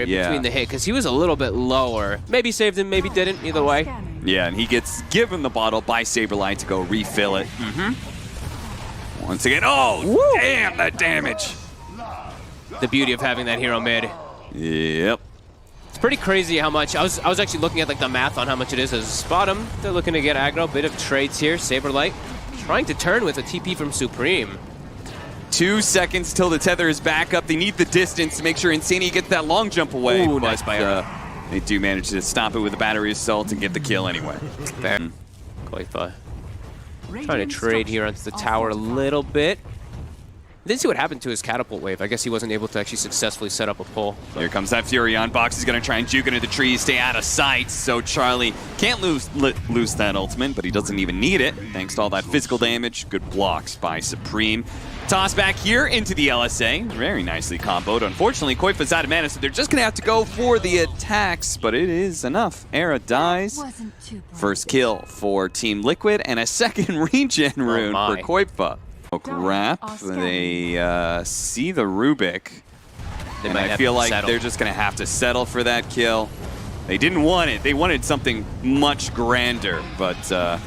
there between the hit, because he was a little bit lower. Maybe saved him, maybe didn't, either way. Yeah, and he gets given the bottle by Saberlight to go refill it. Once again, oh, damn, that damage. The beauty of having that hero mid. Yep. It's pretty crazy how much, I was actually looking at like the math on how much it is as bottom. They're looking to get aggro, bit of trades here. Saberlight trying to turn with a TP from Supreme. 2 seconds till the tether is back up. They need the distance to make sure Insania gets that long jump away. Ooh, nice by Era. They do manage to stop it with a battery assault and get the kill anyway. Fair. Koifa trying to trade here onto the tower a little bit. Didn't see what happened to his catapult wave. I guess he wasn't able to actually successfully set up a pull. Here comes that Fury on. Box is going to try and juke into the trees, stay out of sight. So Charlie can't lose that ultimate, but he doesn't even need it. Thanks to all that physical damage. Good blocks by Supreme. Toss back here into the LSA. Very nicely comboed. Unfortunately, Koifa's out of mana, so they're just going to have to go for the attacks, but it is enough. Era dies. First kill for Team Liquid, and a second regen rune for Koifa. Wrap. They see the Rubik, and I feel like they're just going to have to settle for that kill. They didn't want it. They wanted something much grander, but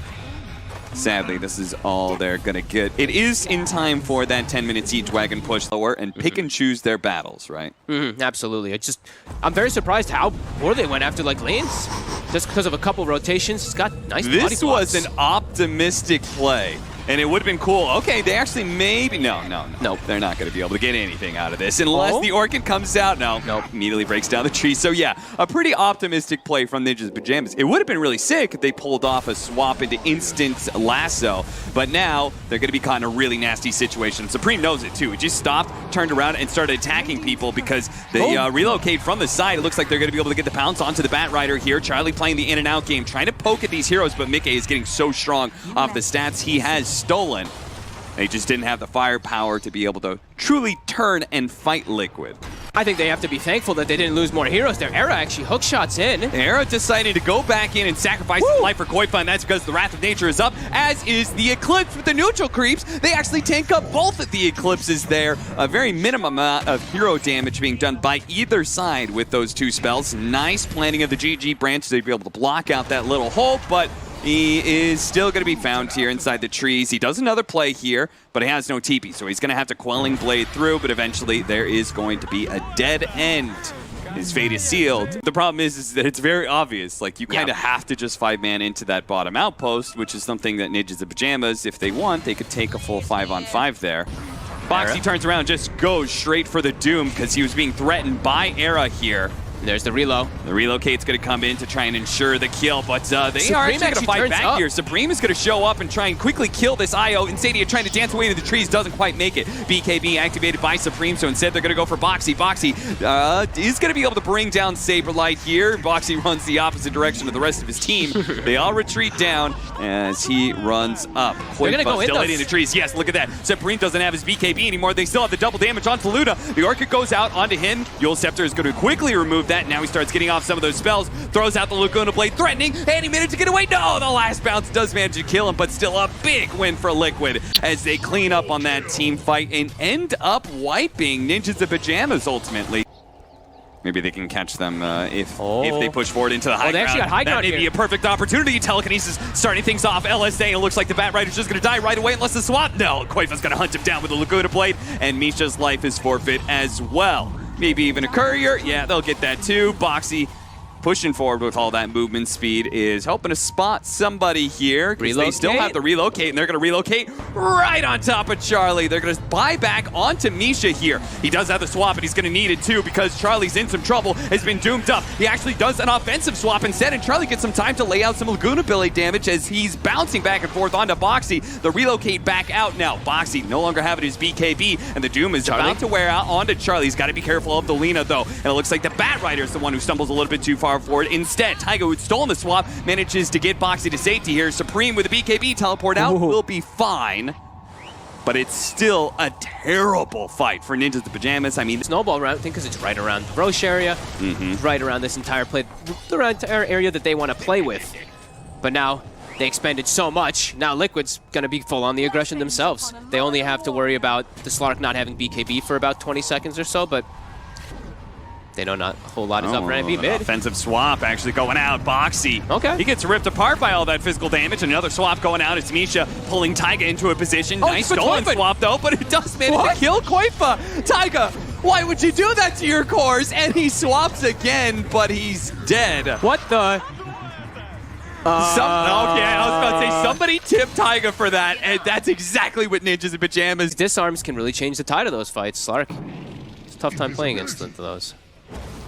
sadly, this is all they're going to get. It is in time for that 10-minute siege wagon push lower and pick and choose their battles, right? Absolutely. I'm very surprised how poor they went after like lanes. Just because of a couple rotations. It's got nice body blocks. This was an optimistic play. And it would have been cool. Okay, they actually maybe... No. They're not going to be able to get anything out of this. Unless the Orchid comes out. Nope. Immediately breaks down the tree. So yeah, a pretty optimistic play from Ninja's Pajamas. It would have been really sick if they pulled off a swap into instant lasso. But now, they're going to be caught in a really nasty situation. Supreme knows it too. He just stopped, turned around, and started attacking people because they relocate from the side. It looks like they're going to be able to get the pounce onto the Bat Rider here. Charlie playing the in and out game, trying to poke at these heroes, but Mickey is getting so strong off the stats he has stolen. They just didn't have the firepower to be able to truly turn and fight Liquid. I think they have to be thankful that they didn't lose more heroes there. Era actually hook shots in. Era decided to go back in and sacrifice his life for Koifa, and that's because the Wrath of Nature is up, as is the Eclipse with the neutral creeps. They actually tank up both of the Eclipses there. A very minimum amount of hero damage being done by either side with those two spells. Nice planning of the GG branch to be able to block out that little hole, but he is still going to be found here inside the trees. He does another play here, but he has no TP, so he's going to have to Quelling Blade through, but eventually there is going to be a dead end. His fate is sealed. The problem is that it's very obvious. Like, you kind of have to just 5-man into that bottom outpost, which is something that Ninjas of Pajamas, if they want, they could take a full 5-on-5 there. Boxy turns around, just goes straight for the Doom because he was being threatened by Era here. There's the reload. The relocate's going to come in to try and ensure the kill, but they are actually going to fight back here. Supreme is going to show up and try and quickly kill this IO. Insania trying to dance away into the trees, doesn't quite make it. BKB activated by Supreme, so instead they're going to go for Boxy. Boxy is going to be able to bring down Saberlight here. Boxy runs the opposite direction of the rest of his team. They all retreat down as he runs up. They're going to go still hitting the trees. Yes, look at that. Supreme doesn't have his BKB anymore. They still have the double damage onto Luna. The Orchid goes out onto him. Yule Scepter is going to quickly remove that. Now he starts getting off some of those spells, throws out the Laguna Blade, threatening, and he managed to get away. No, the last bounce does manage to kill him, but still a big win for Liquid as they clean up on that team fight and end up wiping Ninjas of Pajamas ultimately. Maybe they can catch them if they push forward into the high they actually got high ground. That may be a perfect opportunity. Telekinesis starting things off. LSA, and it looks like the Bat Rider's just going to die right away unless the swap. No, Koifa's going to hunt him down with the Laguna Blade, and Misha's life is forfeit as well. Maybe even a courier. Yeah, they'll get that too. Boxy pushing forward with all that movement speed is helping to spot somebody here. They still have to relocate, and they're going to relocate right on top of Charlie. They're going to buy back onto Misha here. He does have the swap, and he's going to need it too because Charlie's in some trouble, has been doomed up. He actually does an offensive swap instead, and Charlie gets some time to lay out some Laguna Blade damage as he's bouncing back and forth onto Boxy. The relocate back out now. Boxy no longer having his BKB, and the Doom is about to wear out onto Charlie. He's got to be careful of the Lina, though, and it looks like the Bat Rider is the one who stumbles a little bit too far forward. Instead, Taiga, who'd stolen the swap, manages to get Boxy to safety here. Supreme with the BKB teleport out will be fine, but it's still a terrible fight for Ninjas of Pajamas. I mean, snowball route, I think, because it's right around the Roche area, right around this entire entire area that they want to play with. But now they expended so much. Now Liquid's going to be full on the aggression themselves. They only have to worry about the Slark not having BKB for about 20 seconds or so, but They know not a whole lot is up for NIP mid. Offensive swap actually going out. Boxy. Okay. He gets ripped apart by all that physical damage. Another swap going out. It's Misha pulling Taiga into a position. Oh, Nice stolen swap though, but it does manage to kill Koifa. Taiga, why would you do that to your cores? And he swaps again, but he's dead. What the? Okay, I was about to say somebody tip Taiga for that, and that's exactly what Ninjas in Pajamas. Disarms can really change the tide of those fights. Slark, it's a tough time playing against those.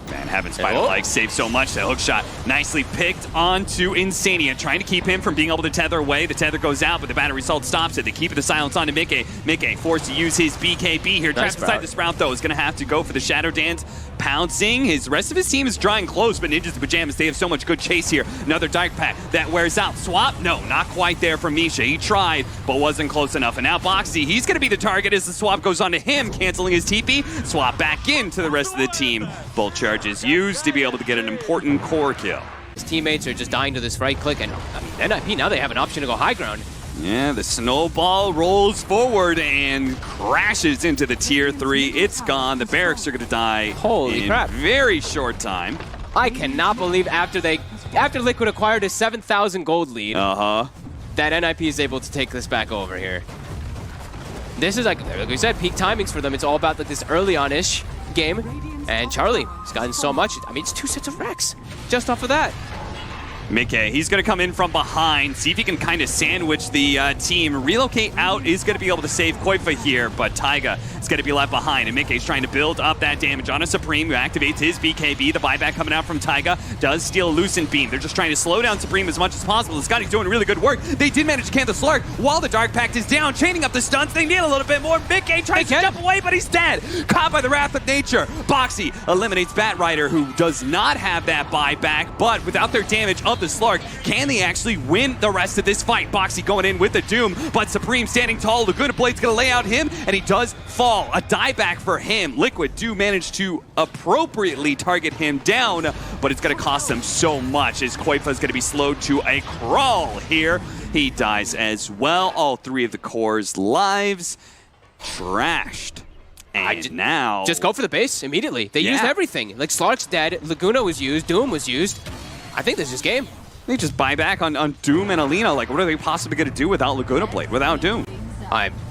Man, having Spider like saved so much. That hook shot nicely picked onto Insania, trying to keep him from being able to tether away. The tether goes out, but the battery salt stops it. They keep the silence onto Mickey. Mickey forced to use his BKB here. Nice Trapped inside the Sprout, though, is going to have to go for the Shadow Dance. Pouncing. His rest of his team is drawing close, but Ninjas in Pajamas, they have so much good chase here. Another Dark Pack that wears out. Swap? No, not quite there for Misha. He tried, but wasn't close enough. And now Boxy, he's going to be the target as the swap goes on to him, canceling his TP. Swap back into the rest of the team. Both charges used to be able to get an important core kill. His teammates are just dying to this right click, and I mean, NIP, now they have an option to go high ground. Yeah, the snowball rolls forward and crashes into the tier 3. It's gone. The barracks are going to die Holy crap. very short time. I cannot believe after Liquid acquired a 7,000 gold lead, that NIP is able to take this back over here. This is like we said, peak timings for them. It's all about like this early on-ish game. And Charlie has gotten so much. I mean, it's 2 sets of Rex just off of that. Mickey, he's going to come in from behind, see if he can kind of sandwich the team. Relocate out is going to be able to save Koifa here, but Taiga is going to be left behind. And Mickey's trying to build up that damage on a Supreme who activates his BKB. The buyback coming out from Taiga does steal Lucent Beam. They're just trying to slow down Supreme as much as possible. Scotty's doing really good work. They did manage to can the Slark while the Dark Pact is down, chaining up the stunts. They need a little bit more. Mickey tries to jump away, but he's dead. Caught by the wrath of nature. Boxy eliminates Batrider, who does not have that buyback, but without their damage of the Slark, can they actually win the rest of this fight? Boxy going in with the Doom, but Supreme standing tall. Laguna Blade's going to lay out him, and he does fall. A dieback for him. Liquid do manage to appropriately target him down, but it's going to cost them so much as Koifa is going to be slowed to a crawl here. He dies as well. All 3 of the core's lives trashed. And now... Just go for the base immediately. They used everything. Like, Slark's dead, Laguna was used, Doom was used. I think this is game. They just buy back on Doom and Alina. Like, what are they possibly going to do without Laguna Blade, without Doom?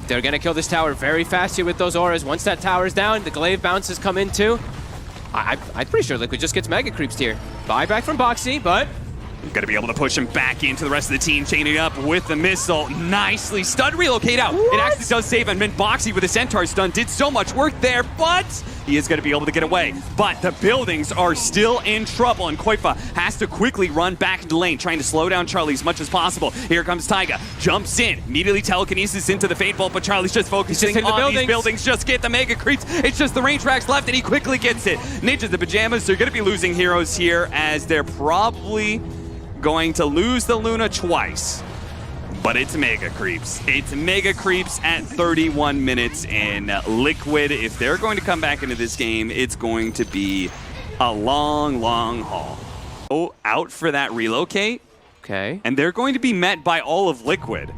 They're going to kill this tower very fast here with those auras. Once that tower's down, the glaive bounces come in too. I'm pretty sure Liquid just gets mega creeps here. Buyback from Boxy, but... Going to be able to push him back into the rest of the team, chaining up with the missile. Nicely stunned, relocate out. What? It actually does save him. And Boxy with a Centaur stun did so much work there, but he is going to be able to get away. But the buildings are still in trouble, and Koifa has to quickly run back into lane, trying to slow down Charlie as much as possible. Here comes Taiga, jumps in, immediately telekinesis into the Fate Bolt, but Charlie's just focusing on these buildings. Just get the mega creeps. It's just the range tracks left, and he quickly gets it. Ninjas in Pajamas, they're going to be losing heroes here, as they're probably going to lose the Luna twice, but it's mega creeps. It's mega creeps at 31 minutes in. Liquid, if they're going to come back into this game, it's going to be a long, long haul. Oh, out for that relocate. Okay. And they're going to be met by all of Liquid.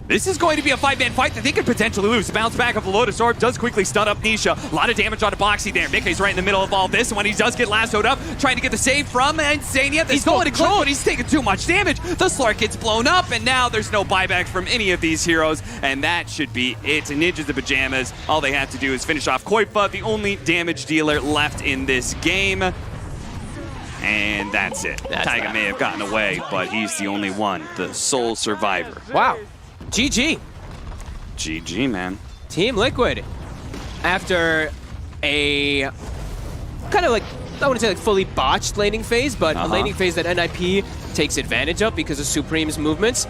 This is going to be a 5-man fight that they could potentially lose. Bounce back of the Lotus Orb does quickly stun up Nisha. A lot of damage on Boxy there. Mickey's right in the middle of all this, and when he does get lassoed up, trying to get the save from Insania. He's going to clip, but he's taking too much damage. The Slark gets blown up, and now there's no buyback from any of these heroes, and that should be it. Ninjas in Pajamas, all they have to do is finish off Koifa, the only damage dealer left in this game. And that's it. Taiga may have gotten away, but he's the only one, the sole survivor. Wow. GG. GG, man. Team Liquid, after a kind of like, I wouldn't say like fully botched laning phase, but a laning phase that NIP takes advantage of because of Supreme's movements,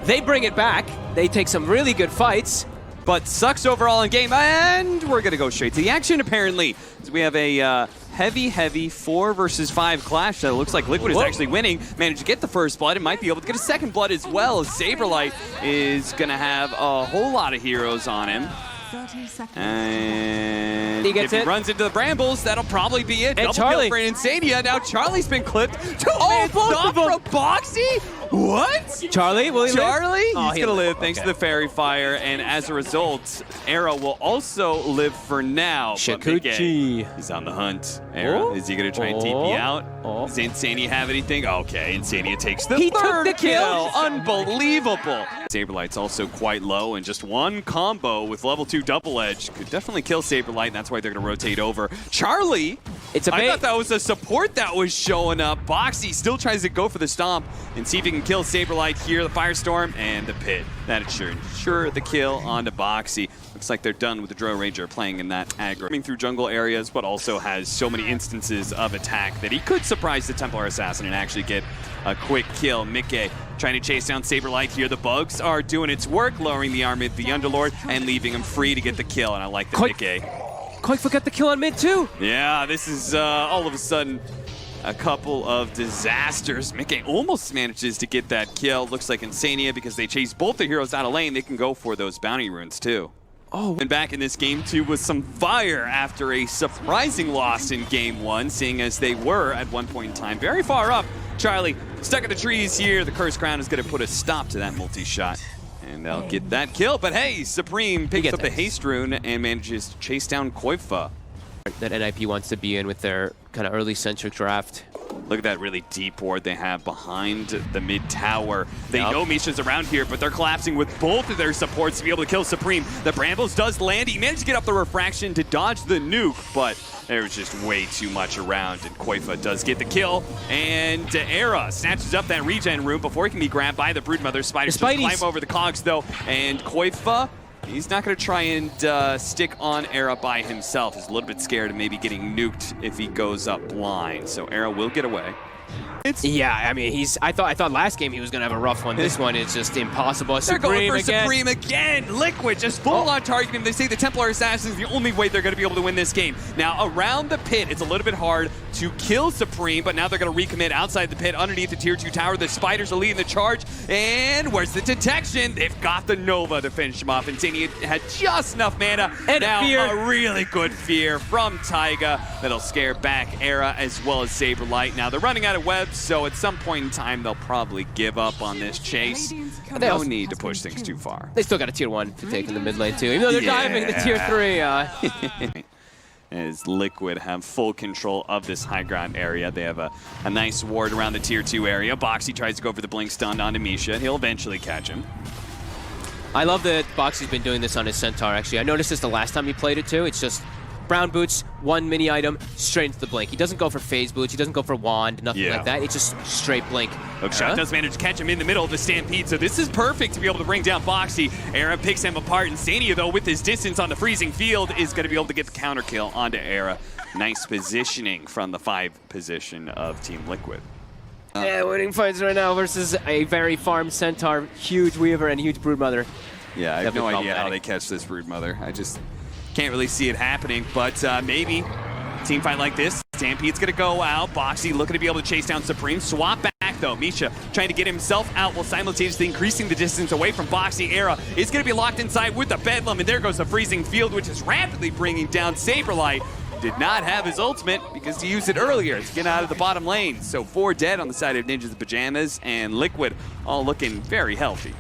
they bring it back. They take some really good fights. But sucks overall in game, and we're going to go straight to the action, apparently. So we have a heavy 4 versus 5 clash that looks like Liquid is actually winning. Managed to get the first blood and might be able to get a second blood as well. Saberlight is going to have a whole lot of heroes on him. 30 seconds. And And He gets if it. he runs into the brambles, that'll probably be it. And Double Charlie. kill for Insania. Now Charlie's been clipped. both Stop of them. from Boxy? What? Charlie, will he Charlie? live? Oh, He's he'll going to live live. thanks Okay. to the Fairy Fire, and as a result, Era will also live for now. But Big A, Shikuchi. he's on the hunt. Era, Oh. is he going to try and TP out? Oh. Does Insania have anything? Okay, Insania takes the He took third the kill. Unbelievable. Saberlight's also quite low, and just one combo with level 2 double edge could definitely kill Saberlight, and that's why they're going to rotate over. Charlie, It's a I bait. thought that was a support that was showing up. Boxy still tries to go for the stomp and see if he can kill Saberlight here. The Firestorm and the pit. That ensure the kill onto Boxy. Looks like they're done with the Drow Ranger playing in that aggro. Coming through jungle areas, but also has so many instances of attack that he could surprise the Templar Assassin and actually get a quick kill. Mickey trying to chase down Saberlight here. The bugs are doing its work, lowering the army of the Underlord and leaving him free to get the kill. And I like the Mickey. Quite forgot the kill on mid too. Yeah, this is all of a sudden a couple of disasters. Mickey almost manages to get that kill. Looks like Insania, because they chase both the heroes out of lane, they can go for those bounty runes too. Oh. And back in this game too with some fire after a surprising loss in game 1, seeing as they were at one point in time very far up. Charlie stuck in the trees here. The Cursed Crown is going to put a stop to that multi-shot. And they'll get that kill. But hey, Supreme picks up the haste rune and manages to chase down Koifa. That NIP wants to be in with their kind of early centric draft. Look at that really deep ward they have behind the mid tower. They know Misha's around here, but they're collapsing with both of their supports to be able to kill Supreme. The Brambles does land. He managed to get up the refraction to dodge the nuke, but there was just way too much around, and Koifa does get the kill. And Era snatches up that regen room before he can be grabbed by the Broodmother. Spiders just climb over the cogs, though, and Koifa, he's not going to try and stick on Era by himself. He's a little bit scared of maybe getting nuked if he goes up blind. So Era will get away. Yeah, I mean, I thought last game he was gonna have a rough one. This one is just impossible. They're going for Supreme again. Liquid just full on targeting him. They say the Templar Assassin is the only way they're going to be able to win this game. Now, around the pit, it's a little bit hard to kill Supreme, but now they're going to recommit outside the pit underneath the tier 2 tower. The Spiders are leading the charge, and where's the detection? They've got the Nova to finish him off. Insania had just enough mana. And now fear. a really good fear from Taiga that'll scare back Era as well as Saberlight. Now, they're running out of webs, so at some point in time, they'll probably give up on this chase. No need to push things too far. They still got a tier 1 to take in the mid lane too, even though they're diving the tier 3. As Liquid have full control of this high ground area. They have a nice ward around the tier 2 area. Boxy tries to go for the blink stun onto Misha. He'll eventually catch him. I love that Boxy's been doing this on his Centaur, actually. I noticed this the last time he played it too. It's just brown boots, one mini item, straight into the blink. He doesn't go for phase boots, he doesn't go for wand, nothing like that. It's just straight blink. Hookshot does manage to catch him in the middle of the stampede, so this is perfect to be able to bring down Boxy. Era picks him apart. Insania, though, with his distance on the freezing field, is going to be able to get the counter kill onto Era. Nice positioning from the 5 position of Team Liquid. Yeah, winning fights right now versus a very farmed Centaur, huge Weaver, and huge Broodmother. Yeah, I have no idea how problematic. they catch this Broodmother. I just can't really see it happening, but maybe team fight like this. Stampede's going to go out. Boxy looking to be able to chase down Supreme. Swap back, though. Misha trying to get himself out while simultaneously increasing the distance away from Boxy. Era is going to be locked inside with the Bedlam, and there goes the freezing field, which is rapidly bringing down Saberlight. Did not have his ultimate because he used it earlier to get out of the bottom lane. So 4 dead on the side of Ninjas Pajamas, and Liquid all looking very healthy.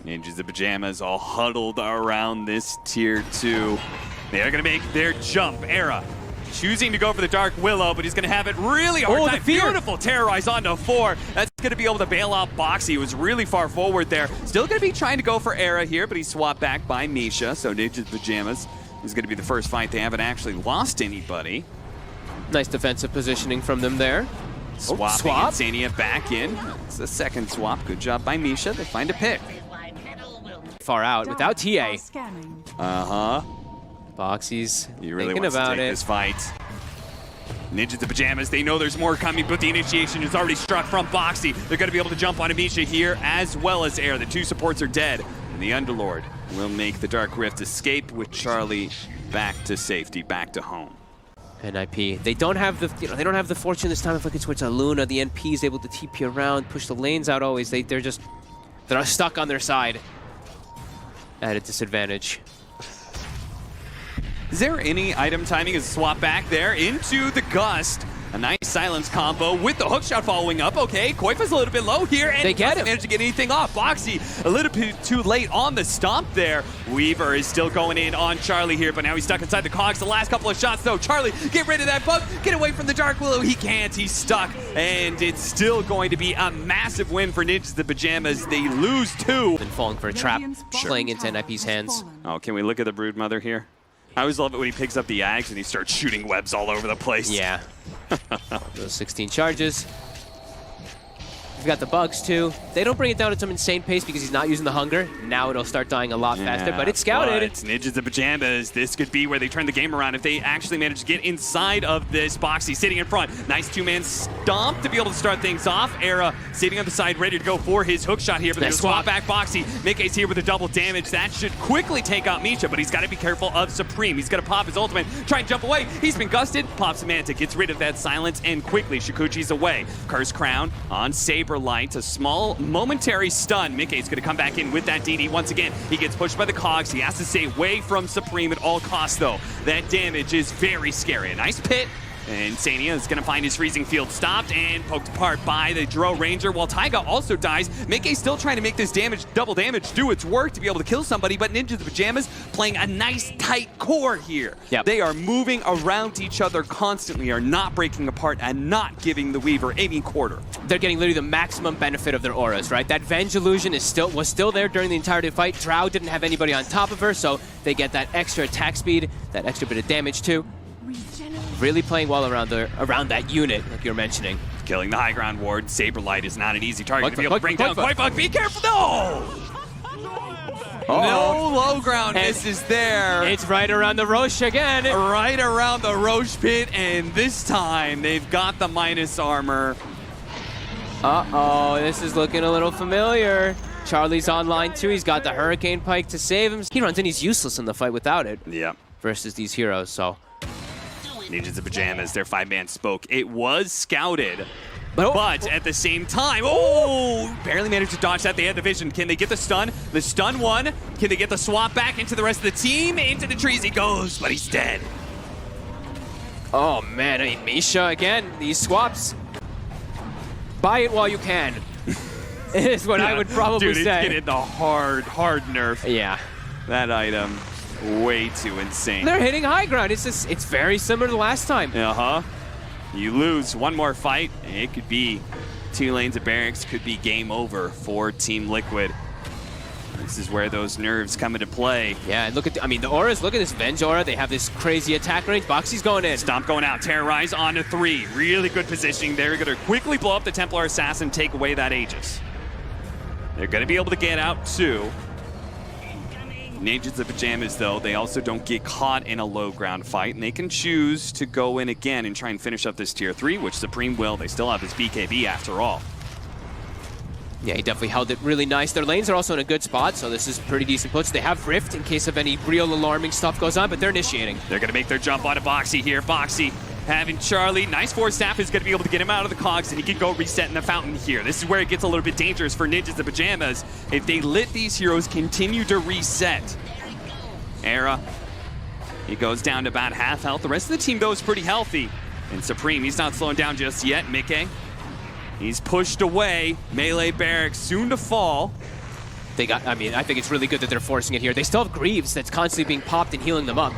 Ninjas of Pajamas all huddled around this tier 2. They're going to make their jump. Era choosing to go for the Dark Willow, but he's going to have it really hard time. Beautiful terrorize onto 4. That's going to be able to bail out Boxy, who was really far forward there. Still going to be trying to go for Era here, but he's swapped back by Misha. So Ninjas Pajamas is going to be the first fight. They haven't actually lost anybody. Nice defensive positioning from them there. Swapping Insania back in. It's the second swap. Good job by Misha. They find a pick. Far out without TA. Uh-huh. Boxy's He really thinking wants about to take it. this fight. Ninjas of Pajamas, they know there's more coming, but the initiation is already struck from Boxy. They're going to be able to jump on Amisha here as well as Air. The 2 supports are dead, and the Underlord will make the Dark Rift escape with Charlie back to safety, back to home. NIP. They don't have the they don't have the fortune this time if I could switch to Luna. The NP is able to TP around, push the lanes out always. They're stuck on their side. at a disadvantage. Is there any item timing as a swap back there into the Gust? A nice silence combo with the hookshot following up. Okay, Koifa's a little bit low here, and they get doesn't him. manage to get anything off. Boxy a little bit too late on the stomp there. Weaver is still going in on Charlie here, but now he's stuck inside the cogs. The last couple of shots, though. Charlie, get rid of that bug. Get away from the Dark Willow. He can't. He's stuck, and it's still going to be a massive win for Ninjas the Pajamas. They lose 2. Been falling for a trap, playing into NIP's hands. Oh, can we look at the Broodmother here? I always love it when he picks up the Ags and he starts shooting webs all over the place. Yeah. Those 16 charges. We've got the bugs too. They don't bring it down at some insane pace because he's not using the hunger. Now it'll start dying a lot faster, but it's scouted. It's Ninjas the Pajamas. This could be where they turn the game around if they actually manage to get inside of this. Boxy sitting in front. Nice two-man stomp to be able to start things off. Era sitting on the side, ready to go for his hook shot here, but they'll swap back Boxy. Mickey's here with a double damage. That should quickly take out Misha, but he's got to be careful of Supreme. He's going to pop his ultimate, try and jump away. He's been gusted, pops Manta, gets rid of that silence, and quickly Shikuchi's away. Curse Crown on Saberlight. A small momentary stun. Mickey's going to come back in with that DD once again. He gets pushed by the cogs. He has to stay away from Supreme at all costs, though. That damage is very scary. A nice pit. And Sania is going to find his freezing field stopped and poked apart by the Dro Ranger, while Taiga also dies. Mickey's still trying to make this damage, double damage, do its work to be able to kill somebody, but Ninja the Pajamas playing a nice tight core here. Yep. They are moving around each other constantly, are not breaking apart and not giving the Weaver any quarter. They're getting literally the maximum benefit of their auras, right? That Venge illusion was still there during the entirety of the fight. Drow didn't have anybody on top of her, so they get that extra attack speed, that extra bit of damage too. Really playing well around that unit, like you were mentioning. Killing the high ground ward. Saberlight is not an easy target to be able to bring down. Koifa, be careful! No! No low ground misses there. It's right around the Roche again. Right around the Roche pit, and this time they've got the minus armor. Uh-oh, this is looking a little familiar. Charlie's online too. He's got the Hurricane Pike to save him. He runs in, he's useless in the fight without it. Yep. Versus these heroes, so. Ninjas the Pajamas, their 5-man spoke. It was scouted, but at the same time, barely managed to dodge that. They had the vision. Can they get the stun? The stun won. Can they get the swap back into the rest of the team? Into the trees he goes, but he's dead. Oh man, I mean, Misha again, these swaps. Buy it while you can. Is what I would probably say. Dude, it's getting the hard nerf. Yeah. That item. Way too insane. They're hitting high ground. It's very similar to last time. You lose one more fight, and it could be 2 lanes of barracks, could be game over for Team Liquid. This is where those nerves come into play. Yeah, and look at the auras. Look at this Venge aura. They have this crazy attack range. Boxy's going in. Stomp going out. Terrorize onto 3. Really good positioning. They're going to quickly blow up the Templar Assassin, take away that Aegis. They're going to be able to get out too. Ninjas the Pajamas, though, they also don't get caught in a low ground fight, and they can choose to go in again and try and finish up this tier 3, which Supreme will. They still have his BKB after all. Yeah, he definitely held it really nice. Their lanes are also in a good spot, so this is pretty decent puts. They have Rift in case of any real alarming stuff goes on, but they're initiating. They're going to make their jump onto Boxy here. Boxy having Charlie. Nice force staff is going to be able to get him out of the cogs, and he can go reset in the fountain here. This is where it gets a little bit dangerous for Ninjas the Pajamas. If they let these heroes continue to reset. Era, he goes down to about half health. The rest of the team, though, is pretty healthy. And Supreme, he's not slowing down just yet. Mickey, he's pushed away. Melee Barracks soon to fall. I think it's really good that they're forcing it here. They still have Greaves that's constantly being popped and healing them up.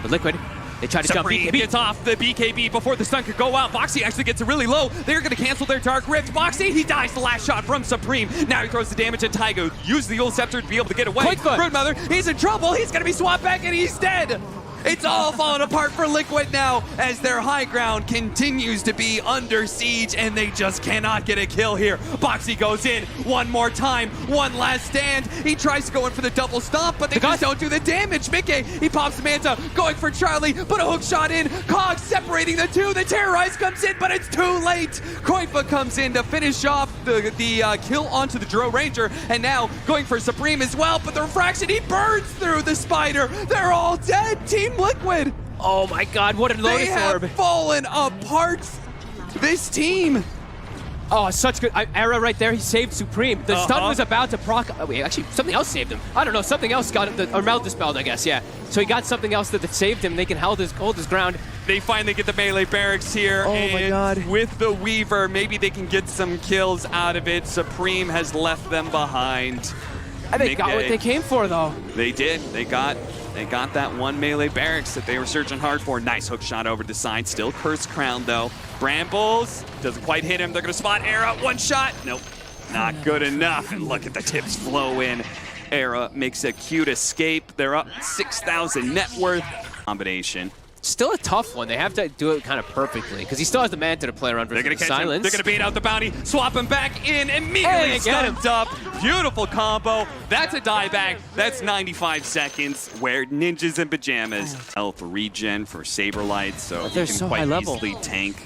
But Liquid, they try to jump BKB. Gets off the BKB before the stun could go out. Boxy actually gets really low. They're going to cancel their Dark Rift. Boxy, he dies the last shot from Supreme. Now he throws the damage at Taigo. Use the Ult Scepter to be able to get away. Broodmother, he's in trouble. He's going to be swapped back and he's dead. It's all falling apart for Liquid now as their high ground continues to be under siege and they just cannot get a kill here. Boxy goes in one more time, one last stand. He tries to go in for the double stomp, but they just don't do the damage. Mickey, he pops the Manta, going for Charlie, put a hook shot in. Cogs separating the two. The Terrorize comes in, but it's too late. Koifa comes in to finish off the kill onto the Dro Ranger, and now going for Supreme as well, but the refraction, he burns through the spider. They're all dead. Team Liquid. Oh my god, what a Lotus Orb. They have fallen apart. This team. Oh, such good Era right there. He saved Supreme. The stun was about to proc. Oh, wait, actually, something else saved him. I don't know. Something else got him. Or Meld dispelled, I guess. Yeah. So he got something else that saved him. They can hold his ground. They finally get the melee barracks here. Oh and my God. with the Weaver, maybe they can get some kills out of it. Supreme has left them behind. And they got what they came for, though. They did. They got that one melee barracks that they were searching hard for. Nice hook shot over the side. Still Curse Crown, though. Brambles doesn't quite hit him. They're going to spot Era. One shot. Nope. Not good enough. And look at the tips flow in. Era makes a cute escape. They're up 6,000 net worth. Combination. Still a tough one. They have to do it kind of perfectly because he still has the Manta to play around versus They're going to catch Silence. him. They're going to bait out the bounty. Swap him back in. Immediately stumped up. Beautiful combo. That's a dieback. That's 95 seconds where Ninjas in Pajamas. Health regen for Saberlight, so they're he can so quite high level. easily tank.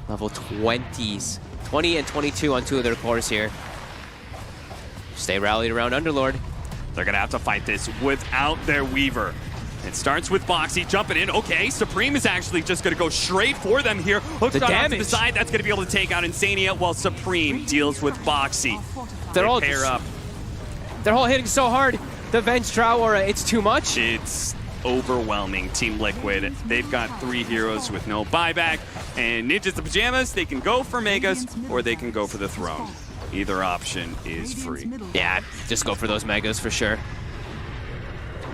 Level 20s. 20 and 22 on two of their cores here. Stay rallied around Underlord. They're going to have to fight this without their Weaver. It starts with Boxy jumping in. Okay, Supreme is actually just going to go straight for them here. Hook shot off to the side. That's going to be able to take out Insania while Supreme deals with Boxy. They're all pair up. They're all hitting so hard. The Venge Drow Aura, it's too much. It's overwhelming, Team Liquid. They've got 3 heroes with no buyback. And Ninjas in Pajamas, they can go for Megas or they can go for the throne. Either option is free. Yeah, just go for those Megas for sure.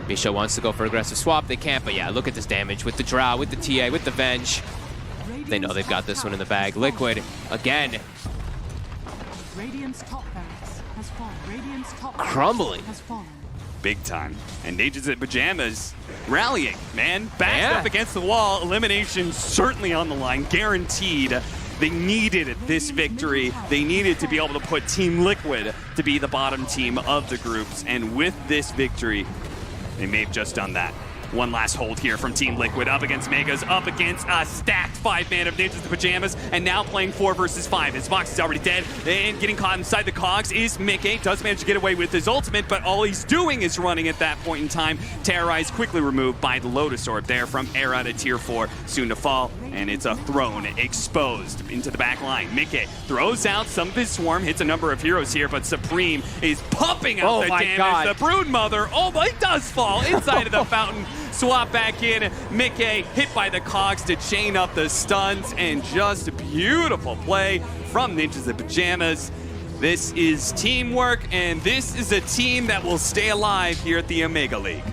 Misha wants to go for aggressive swap. They can't, but yeah, look at this damage with the Drow, with the TA, with the Venge. They know they've got this one in the bag. Liquid, again. Crumbling. Big time. And Ninjas in Pajamas rallying, man. Backed up against the wall. Elimination certainly on the line, guaranteed. They needed this victory. They needed to be able to put Team Liquid to be the bottom team of the groups. And with this victory, they may have just done that. One last hold here from Team Liquid up against Megas, up against a stacked 5-man of Ninjas in Pajamas, and now playing 4 versus 5. His box is already dead, and getting caught inside the cogs is Mickey. Does manage to get away with his ultimate, but all he's doing is running at that point in time. Terrorize quickly removed by the Lotus Orb there from Era to tier 4, soon to fall, and it's a throne exposed into the back line. Mickey throws out some of his swarm, hits a number of heroes here, but Supreme is pumping out the damage. God. The Brood Mother, oh my, does fall inside of the fountain. Swap back in. Mickey hit by the cogs to chain up the stuns, and just beautiful play from Ninjas in Pajamas. This is teamwork, and this is a team that will stay alive here at the Omega League.